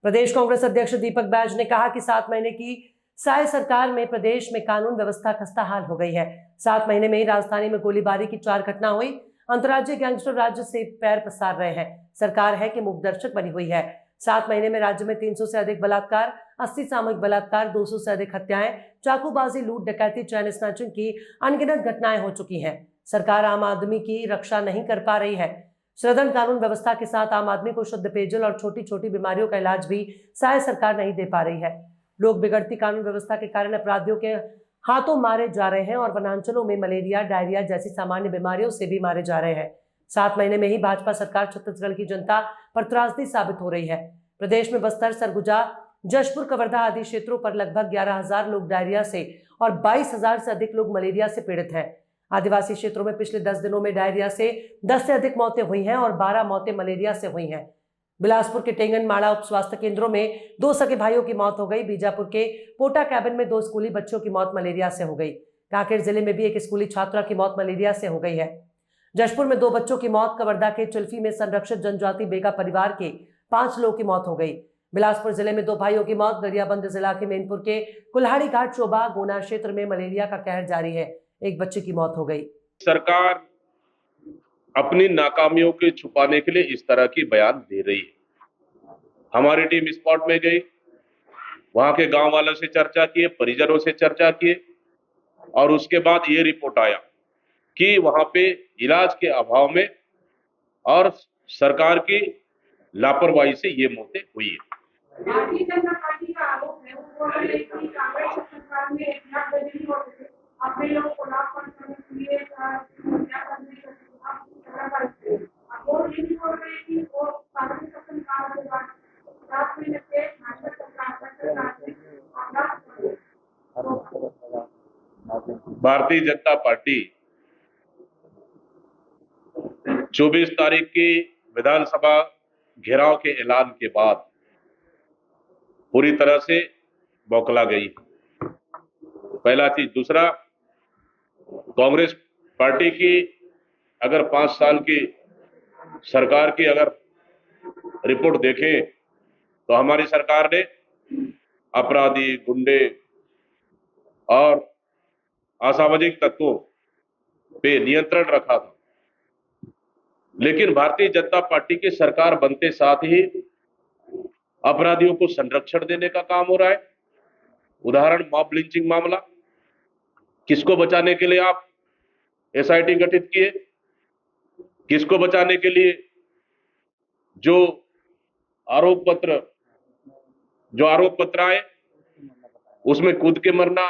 प्रदेश कांग्रेस अध्यक्ष दीपक बैज ने कहा कि 7 महीने की साय सरकार में प्रदेश में कानून व्यवस्था खस्ताहाल हो गई है। 7 महीने में ही राजधानी में गोलीबारी की 4 घटना हुई। अंतर्राज्यीय गैंगस्टर राज्य से पैर पसार रहे हैं। सरकार है कि मूकदर्शक बनी हुई है। 7 महीने में राज्य में 300 से अधिक बलात्कार, 80 सामूहिक बलात्कार, 200 से अधिक हत्याएं, चाकूबाजी, लूट, डकैती, चैन स्नैचिंग की अनगिनत घटनाएं हो चुकी हैं। सरकार आम आदमी की रक्षा नहीं कर पा रही है। सदन कानून व्यवस्था के साथ आम आदमी को शुद्ध पेयजल और छोटी छोटी बीमारियों का इलाज भी साय सरकार नहीं दे पा रही है। लोग बिगड़ती कानून व्यवस्था के कारण अपराधियों के हाथों मारे जा रहे हैं और वनांचलों में मलेरिया, डायरिया जैसी सामान्य बीमारियों से भी मारे जा रहे हैं। 7 महीने में ही भाजपा सरकार छत्तीसगढ़ की जनता पर त्रासदी साबित हो रही है। प्रदेश में बस्तर, सरगुजा, जशपुर, कवर्धा आदि क्षेत्रों पर लगभग 11,000 लोग डायरिया से और 22,000 से अधिक लोग मलेरिया से पीड़ित हैं। आदिवासी क्षेत्रों में पिछले 10 दिनों में डायरिया से 10 से अधिक मौतें हुई हैं और 12 मौतें मलेरिया से हुई हैं। बिलासपुर के टेंगन माड़ा उप स्वास्थ्य केंद्रों में 2 सगे भाइयों की मौत हो गई। बीजापुर के पोटा कैबिन में 2 स्कूली बच्चों की मौत मलेरिया से हो गई। कांकेर जिले में भी एक स्कूली छात्रा की मौत मलेरिया से हो गई है। जशपुर में 2 बच्चों की मौत। कवर्धा के चिल्फी में संरक्षित जनजाति बेगा परिवार के 5 लोगों की मौत हो गई। बिलासपुर जिले में 2 भाइयों की मौत। गरियाबंद जिला के मैनपुर के कुल्हाड़ी घाट चोबा गोना क्षेत्र में मलेरिया का कहर जारी है। एक बच्चे की मौत हो गई। सरकार अपनी नाकामियों के छुपाने के लिए इस तरह की बयान दे रही है। हमारी टीम स्पॉट में गई, वहां के गांव वालों से चर्चा किए, परिजनों से चर्चा किए और उसके बाद ये रिपोर्ट आया कि वहां पे इलाज के अभाव में और सरकार की लापरवाही से ये मौतें हुई है। भारतीय जनता पार्टी का आरोप है, वो बोल रहे हैं कि कांग्रेस सरकार में इतना बजट होते थे, अपने लोग को लाभ पहुंचाने के लिए क्या करने का वो ये नहीं बोल रहे हैं कि वो कांग्रेस सरकार के बाद 7 महीने से भाजपा सरकार भारतीय जनता पार्टी 24 तारीख की विधानसभा घेराव के ऐलान के बाद पूरी तरह से बौखला गई। पहला चीज। दूसरा, कांग्रेस पार्टी की अगर 5 साल की सरकार की अगर रिपोर्ट देखें तो हमारी सरकार ने अपराधी, गुंडे और असामाजिक तत्वों पे नियंत्रण रखा था। लेकिन भारतीय जनता पार्टी की सरकार बनते साथ ही अपराधियों को संरक्षण देने का काम हो रहा है। उदाहरण, मॉब लिंचिंग मामला। किसको बचाने के लिए आप एसआईटी गठित किए? किसको बचाने के लिए जो आरोप पत्र आए उसमें कूद के मरना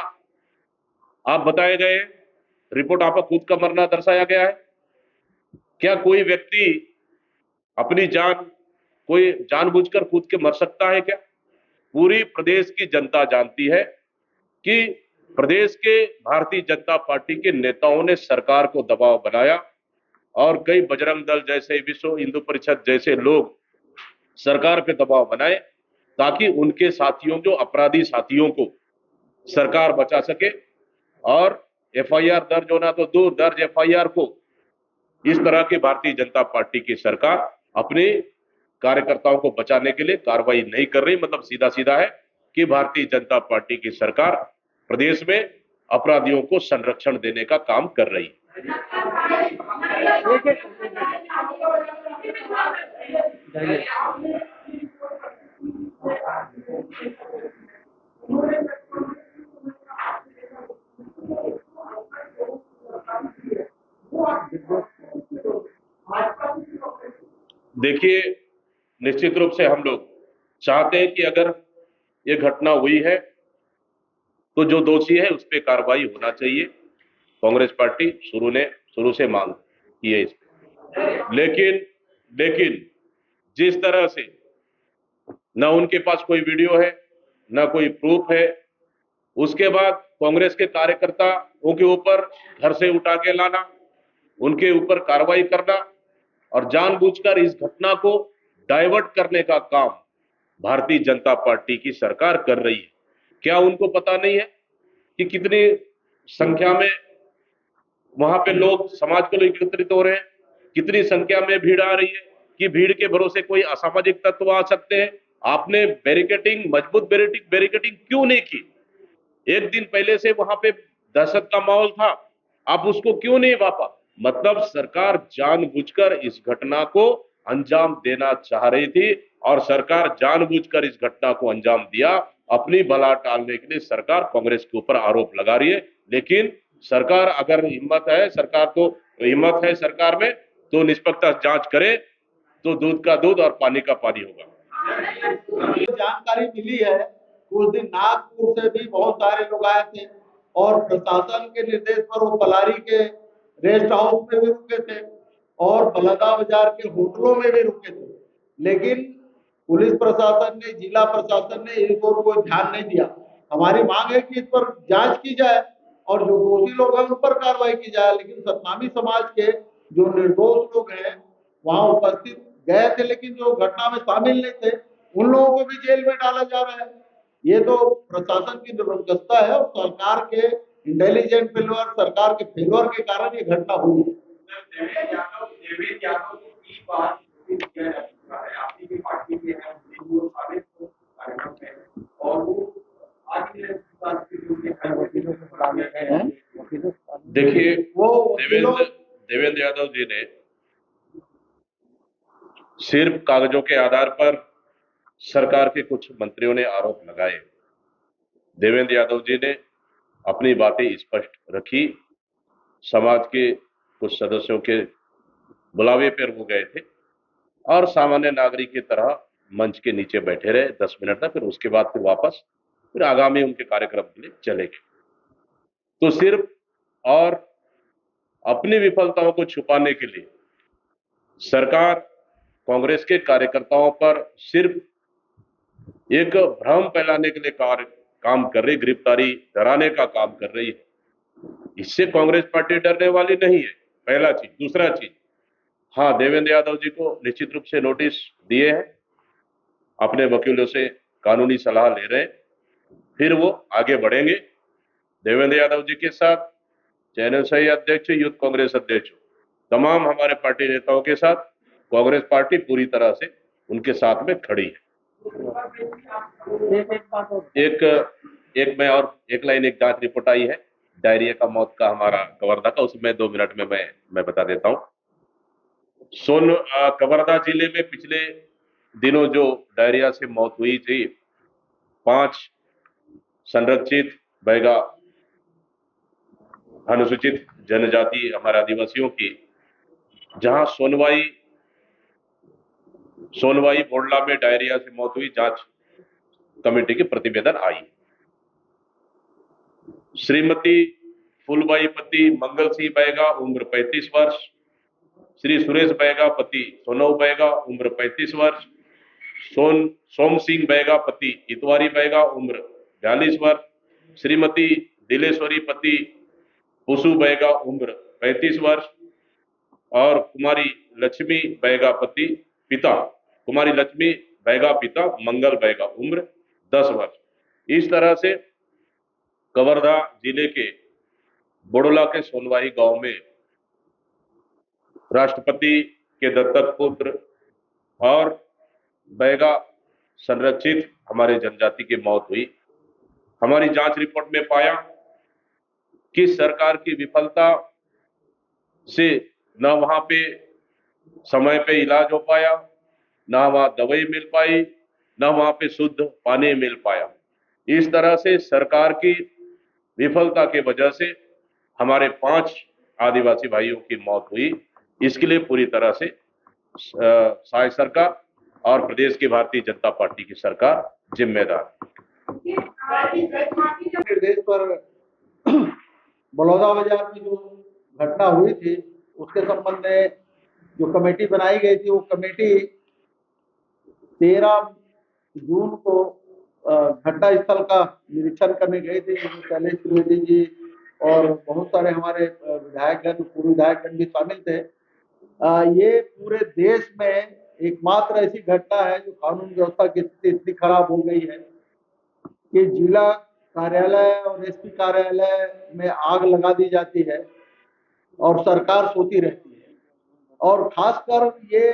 आप बताए गए, रिपोर्ट आपका कूद का मरना दर्शाया गया है। क्या कोई व्यक्ति अपनी कोई जानबूझकर कूद के मर सकता है क्या? पूरी प्रदेश की जनता जानती है कि प्रदेश के भारतीय जनता पार्टी के नेताओं ने सरकार को दबाव बनाया और कई बजरंग दल जैसे, विश्व हिंदू परिषद जैसे लोग सरकार पे दबाव बनाए ताकि उनके साथियों, जो अपराधी साथियों को सरकार बचा सके और एफआईआर दर्ज होना तो दूर, दर्ज एफआईआर को इस तरह की भारतीय जनता पार्टी की सरकार अपने कार्यकर्ताओं को बचाने के लिए कार्रवाई नहीं कर रही। मतलब सीधा सीधा है कि भारतीय जनता पार्टी की सरकार प्रदेश में अपराधियों को संरक्षण देने का काम कर रही है। देखिए, निश्चित रूप से हम लोग चाहते हैं कि अगर ये घटना हुई है तो जो दोषी है उस पर कार्रवाई होना चाहिए। कांग्रेस पार्टी शुरू से मांग की है इस पे। लेकिन जिस तरह से न उनके पास कोई वीडियो है, न कोई प्रूफ है, उसके बाद कांग्रेस के कार्यकर्ताओं के ऊपर घर से उठा के लाना, उनके ऊपर कार्रवाई करना और जानबूझकर इस घटना को डाइवर्ट करने का काम भारतीय जनता पार्टी की सरकार कर रही है। क्या उनको पता नहीं है कि कितनी संख्या में वहां पे लोग समाज के लोग एकत्रित हो रहे हैं, कितनी संख्या में भीड़ आ रही है कि भीड़ के भरोसे कोई असामाजिक तत्व आ सकते हैं? आपने बैरिकेडिंग, मजबूत बैरिकेडिंग क्यों नहीं की? एक दिन पहले से वहां पे दहशत का माहौल था, आप उसको क्यों नहीं वापा? मतलब सरकार जानबूझकर इस घटना को अंजाम देना चाह रही थी और सरकार जानबूझकर इस घटना को अंजाम दिया। अपनी बला टालने के लिए सरकार कांग्रेस के ऊपर आरोप लगा रही है, लेकिन सरकार अगर हिम्मत है सरकार में, तो निष्पक्ष जांच करे तो दूध का दूध और पानी का पानी होगा। जानकारी मिली है, उस दिन नागपुर से भी बहुत सारे लोग आए थे और प्रशासन के निर्देश पर वो पलारी के रेस्ट हाउस में भी रुके थे और बलदा बाजार के होटलों में भी रुके थे, लेकिन पुलिस प्रशासन ने, जिला प्रशासन ने इस ओर कोई ध्यान नहीं दिया। हमारी मांग है कि इस पर जांच की जाए और जो दोषी लोग हैं उन पर कार्रवाई की जाए, लेकिन सतनामी समाज के जो निर्दोष लोग हैं वहां उपस्थित गए थे, लेकिन जो घटना में शामिल नहीं थे उन लोगों को भी जेल में डाला जा रहा है। ये तो प्रशासन की दुर्दशा है और सरकार के इंटेलिजेंट फेल्योर, सरकार के फेल्योर के कारण ये घटना हुई है। देवेंद्र यादव को 3 बार नोटिस किया जा चुका है, आपकी भी पार्टी के हैं, वो सारे कार्यक्रम में, और वो आज भी देखिए, देवेंद्र यादव जी ने सिर्फ कागजों के आधार पर सरकार के कुछ मंत्रियों ने आरोप लगाए। देवेंद्र यादव जी ने अपनी बातें स्पष्ट रखी, समाज के कुछ सदस्यों के बुलावे पर वो गए थे और सामान्य नागरिक की तरह मंच के नीचे बैठे रहे 10 मिनट तक, फिर उसके बाद फिर वापस फिर आगामी उनके कार्यक्रम के लिए चले गए। तो सिर्फ और अपनी विफलताओं को छुपाने के लिए सरकार कांग्रेस के कार्यकर्ताओं पर सिर्फ एक भ्रम फैलाने के लिए काम कर रही, गिरफ्तारी डराने का काम कर रही है। इससे कांग्रेस पार्टी डरने वाली नहीं है, पहला चीज। दूसरा चीज, हाँ, देवेंद्र यादव जी को निश्चित रूप से नोटिस दिए हैं, अपने वकीलों से कानूनी सलाह ले रहे हैं, फिर वो आगे बढ़ेंगे। देवेंद्र यादव जी के साथ चैनल सही अध्यक्ष, यूथ कांग्रेस अध्यक्ष, तमाम हमारे पार्टी नेताओं के साथ कांग्रेस पार्टी पूरी तरह से उनके साथ में खड़ी है। एक लाइन एक जांच रिपोर्ट आई है डायरिया का मौत का, हमारा कवर्धा का, उसमें 2 मिनट में मैं बता देता हूं। कवर्धा जिले में पिछले दिनों जो डायरिया से मौत हुई थी, 5 संरक्षित बैगा अनुसूचित जनजाति हमारे आदिवासियों की, जहां सोनवाई बोडला में डायरिया से मौत हुई, जांच कमेटी की प्रतिवेदन आई। श्रीमती फूलबाई पति मंगल सिंह बैगा, उम्र 35 वर्ष, श्री सुरेश बैगा पति सोनव बैगा, उम्र 35 वर्ष, सोम सिंह बैगा पति इतवारी बैगा, उम्र 42 वर्ष, श्रीमती दिलेश्वरी पति पुसु बैगा, उम्र 35 वर्ष, और कुमारी लक्ष्मी बैगा पिता मंगल बैगा, उम्र 10 वर्ष। इस तरह से कवर्धा जिले के बोडोला के सोनवाही गांव में राष्ट्रपति के दत्तक पुत्र और बैगा संरक्षित हमारे जनजाति की मौत हुई। हमारी जांच रिपोर्ट में पाया कि सरकार की विफलता से न वहां पे समय पे इलाज हो पाया, न वहां दवाई मिल पाई, न वहां पे शुद्ध पानी मिल पाया। इस तरह से सरकार की विफलता के वजह से हमारे 5 आदिवासी भाइयों की मौत हुई। इसके लिए पूरी तरह से साय सरकार और प्रदेश की भारतीय जनता पार्टी की सरकार जिम्मेदार है। निर्देश पर बलौदा बाजार में जो घटना हुई थी उसके संबंध में जो कमेटी बनाई गई थी, वो कमेटी 13 जून को घटना स्थल का निरीक्षण करने गए थे, जिसमें शैलेश त्रिवेदी जी और बहुत सारे हमारे विधायकगण, पूर्व विधायकगण भी शामिल थे। ये पूरे देश में एकमात्र ऐसी घटना है जो कानून व्यवस्था की स्थिति इतनी खराब हो गई है कि जिला कार्यालय और एसपी कार्यालय में आग लगा दी जाती है और सरकार सोती रहती है। और खासकर ये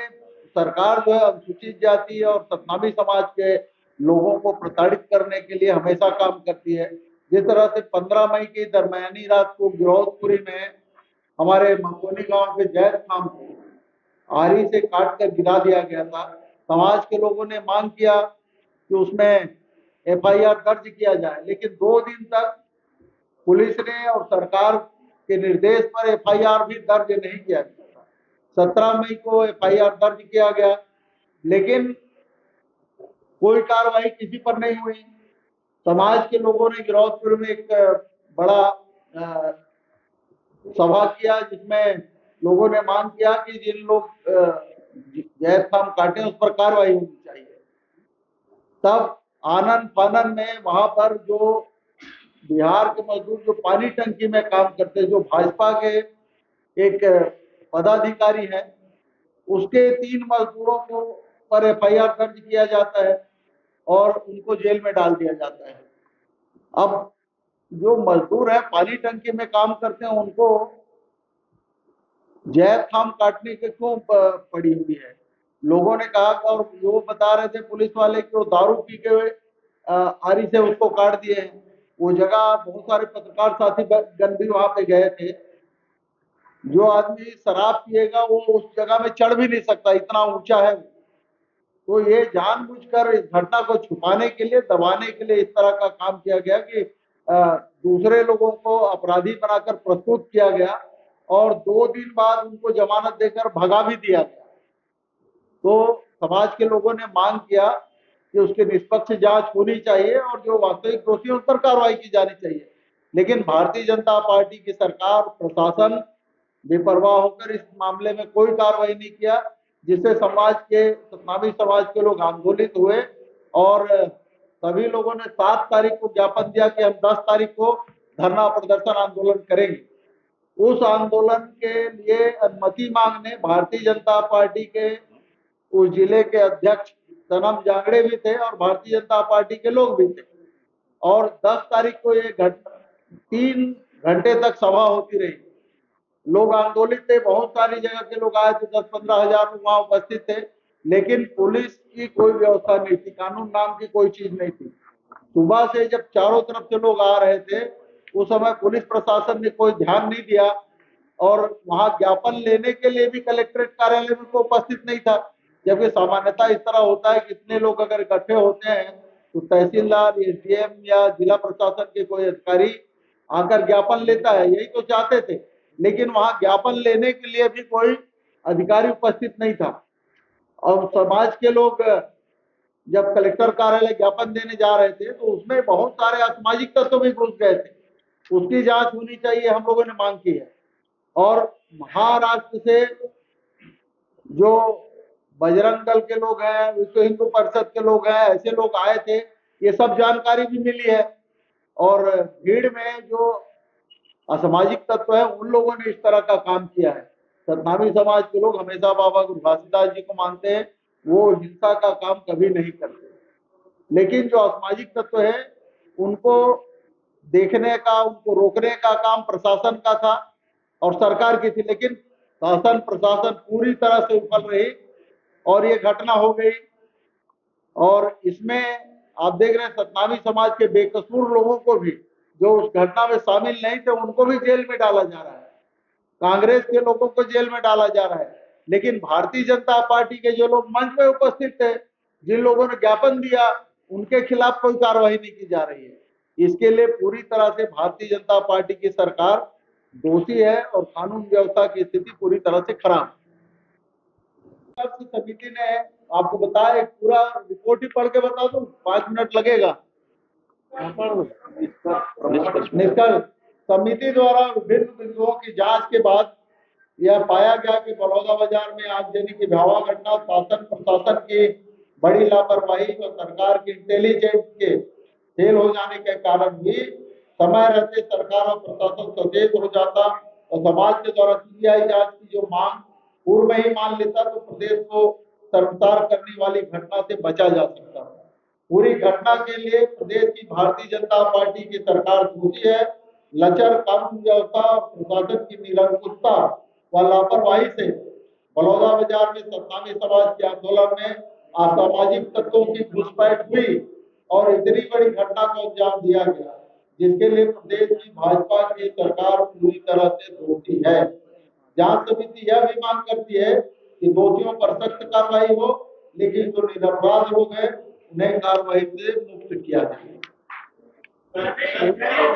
सरकार जो है अनुसूचित जाति और सतनामी समाज के लोगों को प्रताड़ित करने के लिए हमेशा काम करती है। जिस तरह से 15 मई की दरमियानी रात को गिरौदपुरी में हमारे मंगोनी गांव के जैद खान को आरी से काट कर गिरा दिया गया था, समाज के लोगों ने मांग किया कि उसमें FIR दर्ज किया जाए, लेकिन 2 दिन तक पुलिस ने और सरकार के निर्देश पर FIR भी दर्ज नहीं किया गया था। 17 मई को FIR दर्ज किया गया, लेकिन कोई कार्रवाई किसी पर नहीं हुई। समाज के लोगों ने गिरौदपुर में एक बड़ा सभा किया, जिसमें लोगों ने मांग किया कि जिन लोग जैद खान काटे उस पर कार्रवाई होनी चाहिए। तब आनन फानन में वहां पर जो बिहार के मजदूर जो पानी टंकी में काम करते, जो भाजपा के एक पदाधिकारी है, उसके 3 मजदूरों को पर FIR दर्ज किया जाता है और उनको जेल में डाल दिया जाता है। अब जो मजदूर है पानी टंकी में काम करते हैं, उनको जैद खाम काटने के क्यों पड़ी हुई है? लोगों ने कहा और वो बता रहे थे पुलिस वाले कि वो दारू पी के आरी से उसको काट दिए हैं। वो जगह बहुत सारे पत्रकार साथी गण भी वहां पे गए थे। जो आदमी शराब पिएगा वो उस जगह में चढ़ भी नहीं सकता, इतना ऊंचा है। तो ये जानबूझकर इस घटना को छुपाने के लिए, दबाने के लिए इस तरह का काम किया गया कि दूसरे लोगों को अपराधी बनाकर प्रस्तुत किया गया और 2 दिन बाद उनको जमानत देकर भगा भी दिया गया। तो समाज के लोगों ने मांग किया कि उसकी निष्पक्ष जांच होनी चाहिए और जो वास्तविक दोषी उन पर कार्रवाई की जानी चाहिए। लेकिन भारतीय जनता पार्टी की सरकार, प्रशासन बेपरवाह होकर इस मामले में कोई कार्रवाई नहीं किया, जिससे समाज के सतनामी समाज के लोग आंदोलित हुए और सभी लोगों ने 7 तारीख को ज्ञापन दिया कि हम 10 तारीख को धरना प्रदर्शन आंदोलन करेंगे। उस आंदोलन के लिए अनुमति मांगने भारतीय जनता पार्टी के उस जिले के अध्यक्ष सनम जांगड़े भी थे और भारतीय जनता पार्टी के लोग भी थे। और 10 तारीख को ये 3 घंटे तक सभा होती रही। लोग आंदोलित थे, बहुत सारी जगह के लोग आए थे, 10-15 हजार लोग वहां उपस्थित थे, लेकिन पुलिस की कोई व्यवस्था नहीं थी, कानून नाम की कोई चीज नहीं थी। सुबह से जब चारों तरफ से लोग आ रहे थे, उस समय पुलिस प्रशासन ने कोई ध्यान नहीं दिया और वहां ज्ञापन लेने के लिए भी कलेक्ट्रेट कार्यालय में कोई उपस्थित नहीं था। जबकि सामान्यतः इस तरह होता है कि इतने लोग अगर इकट्ठे होते हैं तो तहसीलदार, SDM या जिला प्रशासन के कोई अधिकारी आकर ज्ञापन लेता है, यही तो चाहते थे। लेकिन वहां ज्ञापन लेने के लिए भी कोई अधिकारी उपस्थित नहीं था। और समाज के लोग जब कलेक्टर कार्यालय ज्ञापन देने जा रहे थे तो उसमें बहुत सारे असामाजिक तत्व भी घुस गए थे। उसकी जांच होनी चाहिए, हम लोगों ने मांग की है। और महाराष्ट्र से जो बजरंग दल के लोग हैं, विश्व हिंदू परिषद के लोग हैं, ऐसे लोग आए थे, ये सब जानकारी भी मिली है। और भीड़ में जो असामाजिक तत्व है उन लोगों ने इस तरह का काम किया है। सतनामी समाज के लोग हमेशा बाबा गुरु घासीदास जी को मानते हैं, वो हिंसा का काम कभी नहीं करते। लेकिन जो असामाजिक तत्व है उनको देखने का, उनको रोकने का काम प्रशासन का था और सरकार की थी, लेकिन शासन प्रशासन पूरी तरह से विफल रही और ये घटना हो गई। और इसमें आप देख रहे हैं सतनामी समाज के बेकसूर लोगों को भी, जो उस घटना में शामिल नहीं थे, उनको भी जेल में डाला जा रहा है। कांग्रेस के लोगों को जेल में डाला जा रहा है। लेकिन भारतीय जनता पार्टी के जो लोग मंच में उपस्थित थे, जिन लोगों ने ज्ञापन दिया, उनके खिलाफ कोई कार्रवाई नहीं की जा रही है। इसके लिए पूरी तरह से भारतीय जनता पार्टी की सरकार दोषी है और कानून व्यवस्था की स्थिति पूरी तरह से खराब है। समिति ने आपको बताया, एक पूरा रिपोर्ट ही पढ़ के बता दूं, 5 मिनट लगेगा। निष्कर्ष समिति द्वारा विभिन्न बिंदुओं की जांच के बाद यह पाया गया कि बलौदाबाजार में आगजनी की भयावह घटना शासन प्रशासन की बड़ी लापरवाही और सरकार की इंटेलिजेंस के फेल हो जाने के कारण भी समय रहते सरकार और प्रशासन सचेत हो जाता और समाज के द्वारा CBI जांच की जो मांग पूर्व में ही मान लेता तो प्रदेश को शर्मसार करने वाली घटना से बचा जा सकता। पूरी घटना के लिए प्रदेश की भारतीय जनता पार्टी की सरकार दोषी है। लचर कानून व्यवस्था प्रशासन की निरंकुशता व लापरवाही से बलौदा बाजार में सत्तावी समाज के आंदोलन में असामाजिक तत्वों की घुसपैठ हुई और इतनी बड़ी घटना को अंजाम दिया गया, जिसके लिए प्रदेश की भाजपा की सरकार पूरी तरह से दोषी है। जांच समिति यह भी मांग करती है कि दोषियों पर सख्त कार्रवाई हो, लेकिन जो निरपराध लोग हैं उन्हें कार्रवाई से मुक्त किया जाए।